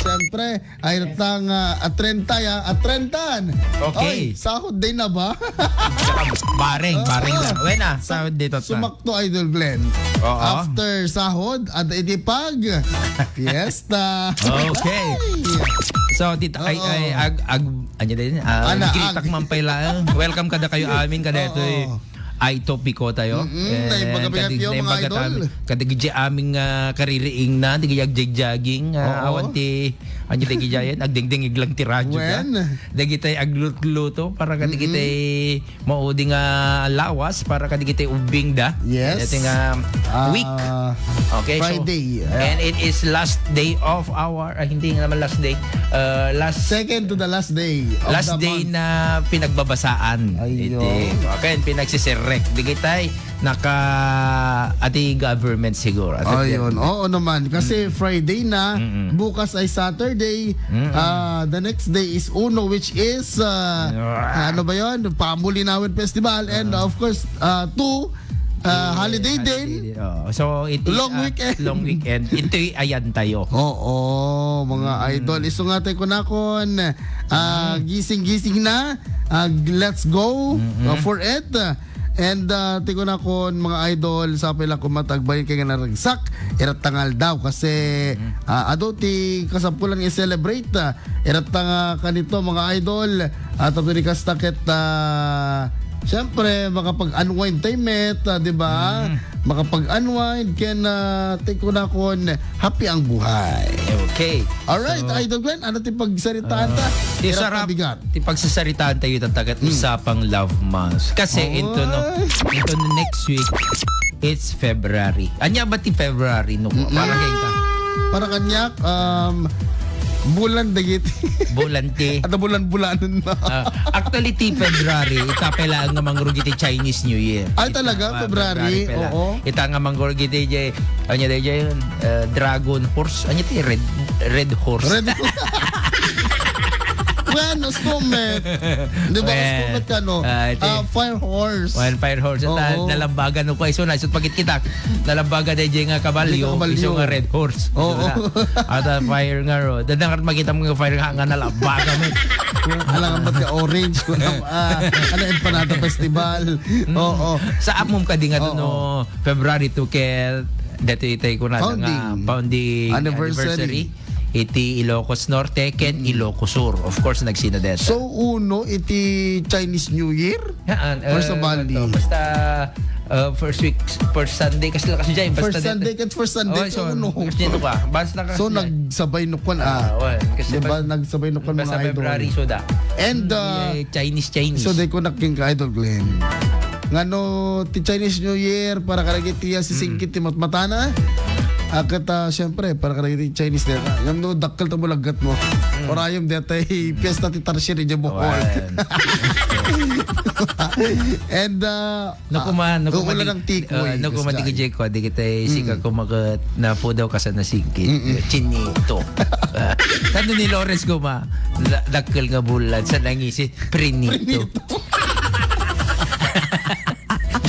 Siyempre, ay natang atrentan. Okay. Oy, sahod din na ba? Baring lang. Wena, sahod dito. Sumakto, Idol Glenn. Oo. After sahod, at itipag, fiesta. Okay. So, tita, ano din? Gritak man pala. Welcome kada kayo amin, kada ito ay topiko tayo. Naipagabigat yun, mga idol. Kada gidya aming kaririing na, di jogging awan ti, ano di gidya yan, agdingding iglang ti radyo ka. Di kita agluto para kada kita mauding lawas, para kada kita ubing da. Yes. Ito nga week. Okay, Friday. So, and it is last day of our, hindi nga naman last day, second to the last day of last the day month. na pinagbabasaan. Ayun. Okay, pinagsisirek. Di kita'y ati government siguro. Ayun, oo naman. Kasi Friday na, bukas ay Saturday, the next day is Uno, which is, ano ba yun? Pamulinawin Festival, and of course, holiday din. So, it is Long weekend. Long weekend. Ito'y ayan tayo. Oo, mga idol. Iso nga tayo kunakon. Gising-gising na. Let's go for it. And tiko na kon mga idol sa pila ko matagbayin kay nga naragsak iratangal daw kasi adoti kasampulan nga celebrate iratanga kanito mga idol at ni kastakit siyempre makapag-unwind tayo di ba? Makapag-unwind ken tiko na kon happy ang buhay. Okay. Alright, so, Idol Glenn, ano ti pagsaritaan ta? Sarap. Ti pagsasaritaan tayo tatagat usapang love month. Kasi into no next week it's February. Anya ba ti February no? Para kay ka. Para kanyak bulan dagiti. Bulan ti. At bulan-bulanan na. Actually ti February itapela nga mangrugi ti Chinese New Year. Ay talaga February. Oo. Ita nga mangrugi ti anya day dragon horse. Anya ti red horse. Red horse. Bueno, stomach. Di ba stomach ka, no? Fire horse. Fire horse. Nalambagan no ko. Iso na. Isot pagit kita. Nalambagan na dyan nga kabalyo. Iso nga red horse. At fire nga ro. Dadang makita mo nga fire nga nalambagan mo. Alang ba't ka orange? Ano yung Panata Festival? Oo. Sa amom ka di nga no February 2 kaya dito itay ko na nga founding anniversary. Iti Ilocos Norte ken Ilocos Sur. Of course, nagsinadeta. So, uno, iti Chinese New Year? Or sa Bali? Basta first week, first Sunday. Kasi lang kasi dyan. First Sunday ken first Sunday. So, uno. Kasi ito ka. Basta kasi so, nagsabay nukwan kasi diba, nagsabay nukwan mga sa idol. February, so da. And, Chinese. So, day ko naking ka Idol Glenn. Ngano, ti Chinese New Year, para karagit tiya si Singkit, ti matmatana. Akata, siyempre, para karagit Chinese deta. Yung no, dakkel ta mo lagat mo. Orayom deta, fiesta ti Tarsier, di Bohol. And, nakuman ng tikoy. Nakuman ti kajay ko, di kita sika kumagat na po daw kasa na Singkit. Chinito. Tando ni Lawrence kuma, dakkel nga bulan, sa nangisi, Prinito.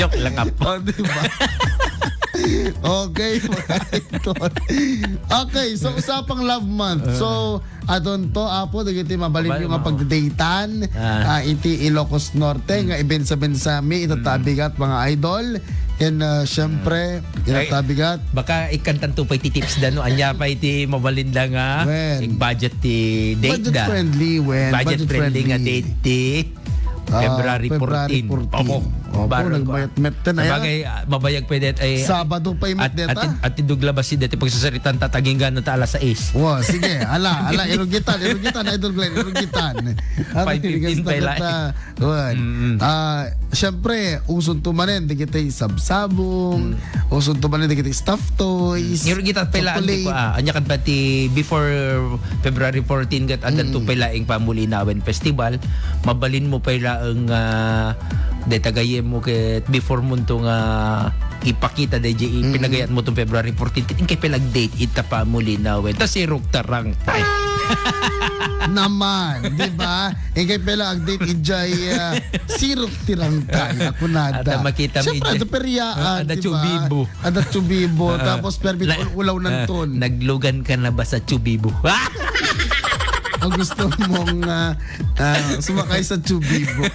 Joke lang ako. Diba? Okay. Okay, so usapang love month. So, adon to, apo, dagiti mabalin yung nga pagdatean, iti Ilocos Norte, nga ibensa-bensami, itatabigat mga idol. And syempre, itatabigat. Baka ikantan to pa iti tips da, no? Anya pa iti mabalinda nga, budget ti date da. Budget friendly nga date ti February 14. Opo. Nagbayat-met na yan. Sabagay, mabayag pwede ay Sabado pa yung deta. At idugla si deti pagsasaritan tataging gano'n ta alas 6. Wow, sige. Ala, irugitan, Idol Glenn, irugitan. 5:15 pa ila. Siyempre, usun tumanin, di kita sabsabong, usun tumanin, di kita stuffed toys, irugitan pa ila, anya kan pati before February 14 gat adan to pa ila Pamulinawin Festival, mabalin mo pa ila ang detagayem mo ket before mo to nga ipakita DJ pinagayan mo tong February 14 kay pelag date ita Pamulinawin ta si Ruktarang tay naman, di ba? Kay pela ang date ijay sirok tirangtay ako nada. At makita mo siyempre, ada periaan, ada di ba? Chubibo. Ada Chubibo. Tapos perbit ulaw ng ton. Naglugan ka na ba sa Chubibo? o gusto mong sumakay sa Chubibo.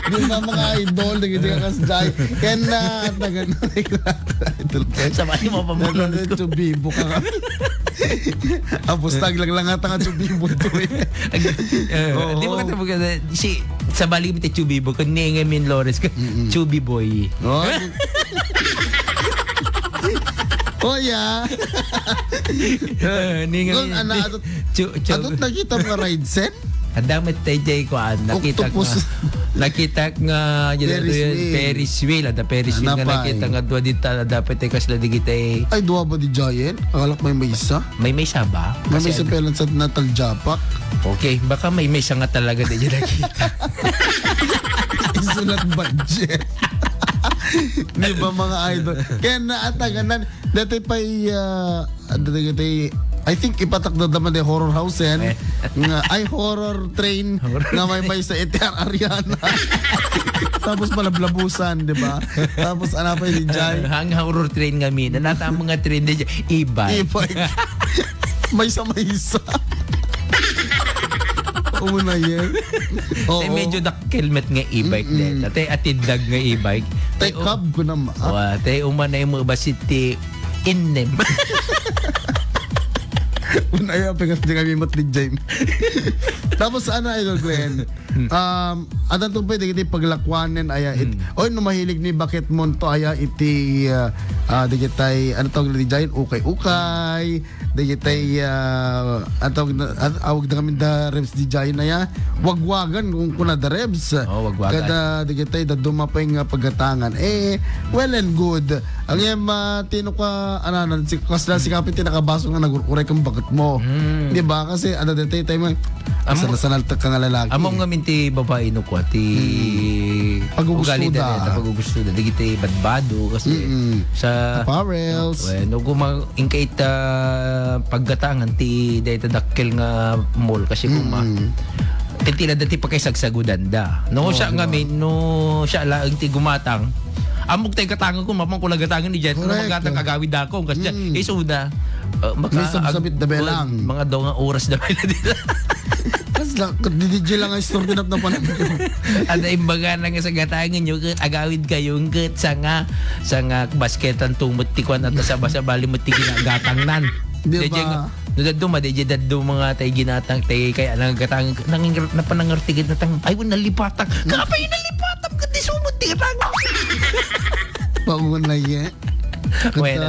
Di ba mga idol, nagiging ka kasjay. Kaya na, tagal na idol. Sabay mo pa mo. Chubibo ka nga. Apos taglang lang ata ka Chubibo to eh. Oo. Di mo katapos ka si sa bali mo Chubibo kung Nengamin Lores ka Chubi Boy. Oh. Oh yeah. Kung ano, adot nakita mga Raidsen? Ang dami tayo ko nakita Octopus. nga Ferris wheel. Ada Ferris wheel nga nakita nga dua dito dapat ay kasla di kita Ay, duwa ba di Giant? Akalak may isa? may isa ba? May isa pelan sa Natal Japak. Okay, baka may isa nga talaga di dyan nakita. Isulat budget. Di ba mga idol? Kaya naataganan. Dati pa'y I think ipatak na naman yung horror house yan. Ay, horror train na may sa ETR Ariana. Tapos malablabusan, di ba? Tapos anapay ni Jai. Hang horror train kami. Nanata ang mga train na dyan. E-bike. May isa. Una yan. Tay medyo dakkelmet nga e-bike din. Tay atindag nga e-bike. Tay cab ko naman. Tay umanay mo ba si ti innem. Una yan, pegas di kami matlig Jaime. Tapos ano, Idol Glenn? Adan to pwede iti paglakwanen aya oy no mahilig ni bakit mon to aya iti digitay ano tawag ni Giant ukay digitay atawag awag na kami da Rebs di Giant aya wagwagan kung kuna da Rebs wagwagan kada digitay da dumapay nga pagatangan well and good ang yam tino ka ano si kasla si kapit nakabaso nga naguray kang bakit mo di ba kasi ano ditay tayo sanal ka nga lalaki among nga minti babae no ko ti pagugustuda digiti badbado kasi sa apparels no gumang ingkait paggatangan ti dayta dakkel nga mall kasi kuma tila dati pa kay sagsagudan da no siya nga no siya laang ti gumatang amok tay katangan ko mapang kulagatangan ni Jet no magatang kagawid dako kasi isuda may sabit da belang mga daw nga oras da bela dito DJ lang ang store dinap na panahon. Ada imbaga na nga sa gatangan nyo, agawid kayo kat sa nga basketan tumot tikwan at sa basa bali mo gatang nan. Di ba? Nudaduma, daddo mga tay ginatang tay kaya nang gatang nangingirot na panangartigid na tang ay nalipatang. Kapay nalipatang kat di sumot ti gatang. Pangun na ye. Well,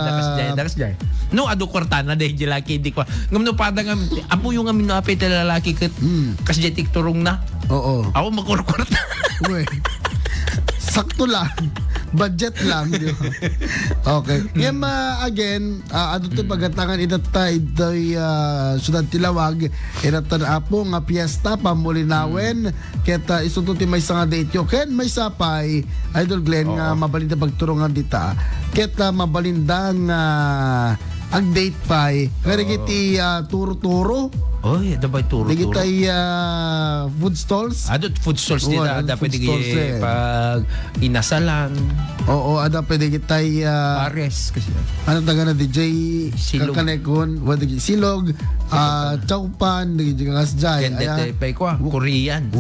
dakas jay. No, ado kwartana dahil di laki di ko. Ngam no pada nga apo yung amin no apay lalaki kat kasi jay tikturong na. Oo. Ako makurkwarta. Uy. Sakto lang. Budget lang, di ba? Okay. Yan again, ano ito pagkatangan itatay ito'y Sudad Tilawag itatan apo nga piyesta pamulinawin kaya isututi may nga date yun kaya may sapay Idol Glenn nga mabalinda pagturungan dita kaya mabalindang ang date pa'y kaya giti turo-turo oy, dabay turo. Digitay food stalls. Adot food stalls nila dapat digit pag inasalan. Oo, ada pwede kitay pares kasi. Ano taga na DJ Silog. Kakanekon, wala silog, chowpan, DJ kasjay. Kaya pay ko Korean.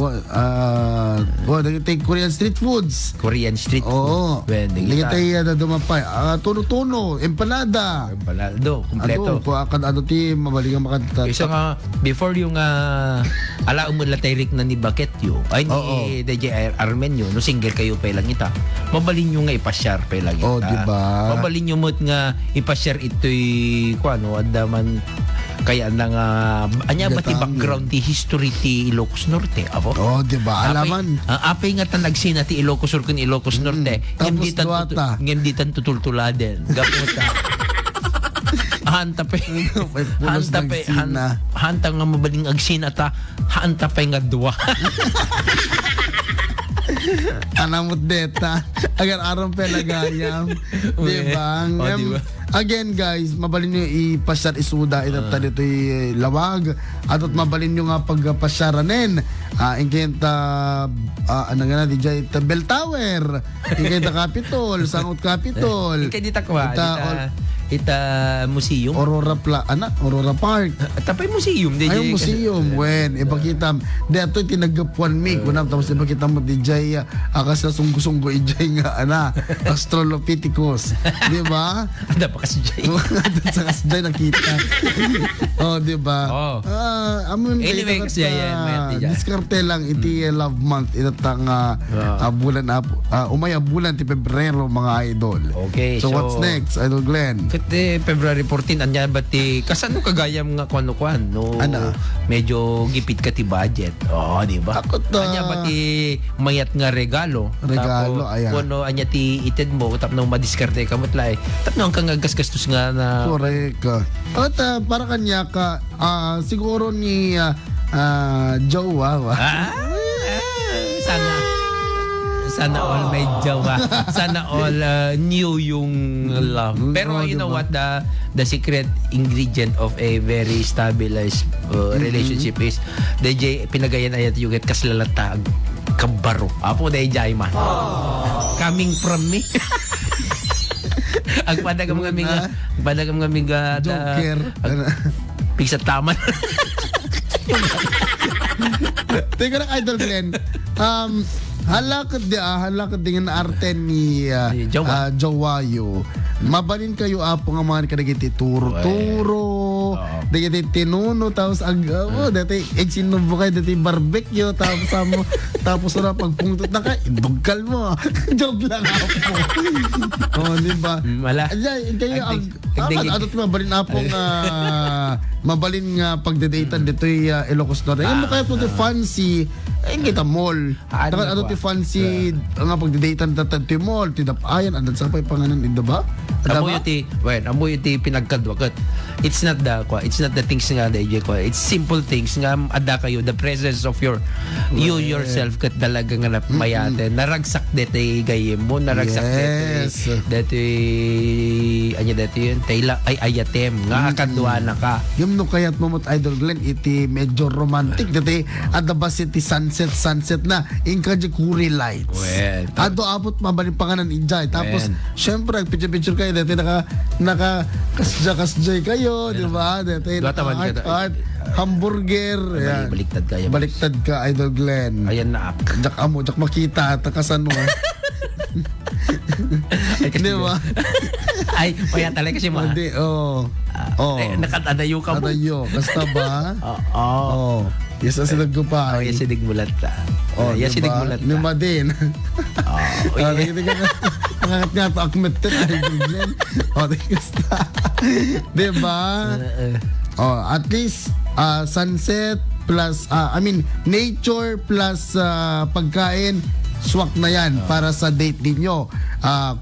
Digitay Korean street foods. Korean street food. Oo. Digitay dumapay. Tuno-tuno, empanada. Empanado, kompleto. Ano ti mabalingan makanta. Isa nga before yung alaang mo latayrik na ni Baketyo ay ni DJ Armenyo no single kayo pa lang ita mabalin nyo nga ipasyar pa lang ita diba? mabalin nyo mo't nga ipasyar ito'y kuano adaman kaya na nga anya ba ti background ti history ti Ilocos Norte apo diba alaman apay nga taнаgsina ti Ilocos Sur kun Ilocos Norte ngem di tan tutultuladen gaputa hanta nga mabaling agsin ata hanta pa nga duwa anamot deta agar aram pelagayam diba again guys, mabalin nyo ipasyar isuda itata dito lawag atot mabalin nyo nga pagpasyaranen ingkenta ano nga na DJ Bell Tower ingkenta Capitol Sangot Capitol Ikay dita kwa, Ita- ita museum. Aurora Park. Tapay museum, DJ. Ay, museum. When, ipakita, di ato tinagapuan mig. Unang tapos ipakita mo, DJ, akas na sunggo-sunggo, DJ nga, Australopithecus. Di ba? Ada pa kasi Jay. Sa kasday nakita. Oh, di ba? Oh. ita Anyway, kasi yan, mayat di dyan. diskarte lang, iti love month, itatang bulan, umaya bulan, ti Pebrero, mga idol. Okay, So, what's next, Idol Glenn? Kete February 14 anya ba ti kasano kagayam nga kuan no Ano? medyo gipit ka ti budget. Oh, di ba? Ako ta. Anya ba ti mayat nga regalo? Regalo, ayan. Kuno anya ti ited mo tapno madiskarte ka motlay. Tapno ang kang gastos nga na Correct. At para kanya ka, siguro ni Jowa. Sana all may jowa. Sana all new yung love. Pero you know diba? what, the secret ingredient of a very stabilized relationship is DJ pinagayan ayat yung kaslalatag kabaro. Apo day jay man. Coming from me. Ang padagam nga miga Joker. Pigsa taman. Teka lang, Idol Glenn. Halakad din ang arte ni Jowa. Jowayo. Mabalin kayo apo nga mga kanagiti turo-turo, dagiti tinuno, tapos dati egsinubo kayo, dati barbecue, tapos na pagpungtot na kayo, dugkal mo. Joke lang apo. Oh, di ba? Wala. Kayo, adot mabalin apo nga, mabalin nga pagdedatan dito Ilocos Norte. Yan mo kayo po fancy, kita mall. Adot fancy nga pagdedatan dito mall, tidapayan, adot sa pay panganan, di ba? Amo yung pinagkadwakat. It's not the things nga DJ ko. It's simple things nga ada kayo the presence of you yourself kat dalaga nga mayate. Naragsak dete gayem mo, naragsak dete anya dete yun. Tayla ay ayatem nga akadwa na ka. Yung no kayat mo Idol Glenn iti medyo romantic dati ada ba city sunset na inka kuri lights. Ado abot mabalin panganan injay tapos syempre picture kayo dati naka kasjay kayo, di ba? Dati art hamburger. Baliktad ka Idol Glenn. Ayan na ak. Jak makita takasan mo. Di ba? Ay, paya talaga kasi mo. Hindi, Nakatadayo ka mo. Adayo, basta ba? Oo. Yes, as nagkupay. Yes, sidigmulat ta. Yes, sidigmulat ta. Nima din. Nangangat nga ito, akmetin. Di ba? At least, sunset plus, nature plus pagkain, swak na yan para sa date ninyo.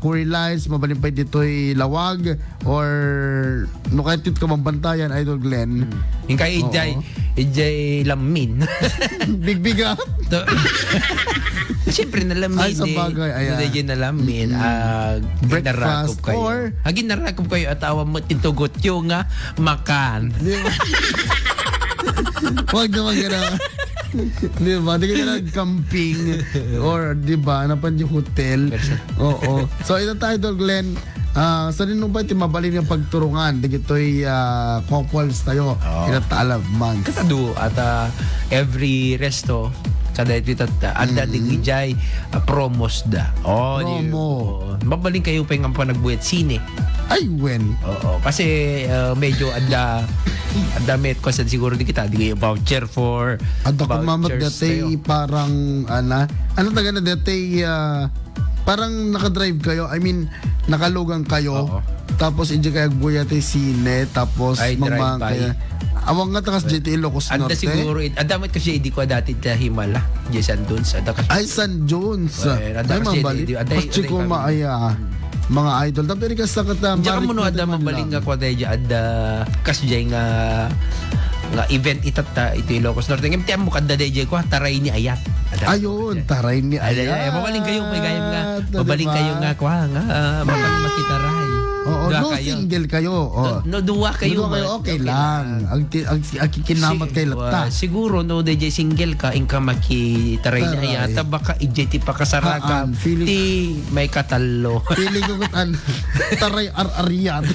Curry lights, mabalin pa dito'y lawag or no kahit ka mambantayan, Idol Glenn. Yung kay Ijay lamin. Big up. Siyempre nalamin. Ay, sa bagay. Ijay nalamin. Breakfast kayo. Ginarakop kayo at awa mo tintugot yung makan. Huwag naman gano'n. Di ba? Di ka na camping or di ba? Napan yung hotel. Oo. So, ito tayo, Idol Glenn. Sa rin nung ba iti mabalin yung pagturungan? Di ito'y couples tayo. Inataalab man. Katado at every resto kada ito anda ding ijay promos da. Promo. Mabaling kayo pa yung panagbuhat sine. Ay, when? Oo. Kasi medyo ada met ko siguro di kita di kayo voucher for Ada ko mamat dati parang ano taga na dati parang nakadrive kayo, nakalugang kayo. Tapos hindi kayo buyate sine tapos mga kaya awang nga takas GT Ilocos Norte. Anda siguro adamit kasi hindi ko dati ta Himala, San Jones Ay, San Jones. Ay, mabalik. Kasi ko maaya. Mga idol. Tapi rin kasi kata Diyan mo no ada mabaling nga kwa dahil ada kasjay nga event itata ito Ilocos Norte. Ngayon tiyan mo kada dahil ko taray ni Ayat. Ayun, taray ni Ayat. Mabaling kayo may gayam nga. Mabaling kayo nga kwa nga makitaray. Oo, Duha no kayo. single kayo. Oo. No, duwa kayo. Duha kayo, okay lang. Ang kikinamat kay lata. Siguro no DJ single ka ingka makitaray na Taray. yata baka ijeti pa kasara ka Haan, feeling- ti may katalo. Pili ko kutan taray ar-ariyat.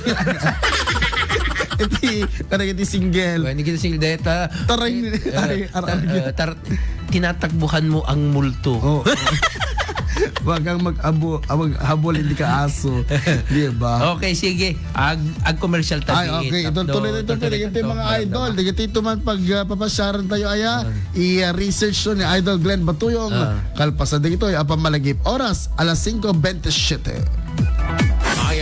Iti kanang iti single. Hindi kita single data. Taray ar-ariyat. Tinatakbuhan mo ang multo. Oh. Wag kang habol hindi ka aso. Di ba? Okay, sige. Ag-commercial tayo. Ay, okay. Ito tuloy ito mga idol. Digito man pag papasyaran tayo aya, i-research to ni Idol Glenn Batuyong. Kalpasa dito ay apamalagip oras alas 5:27.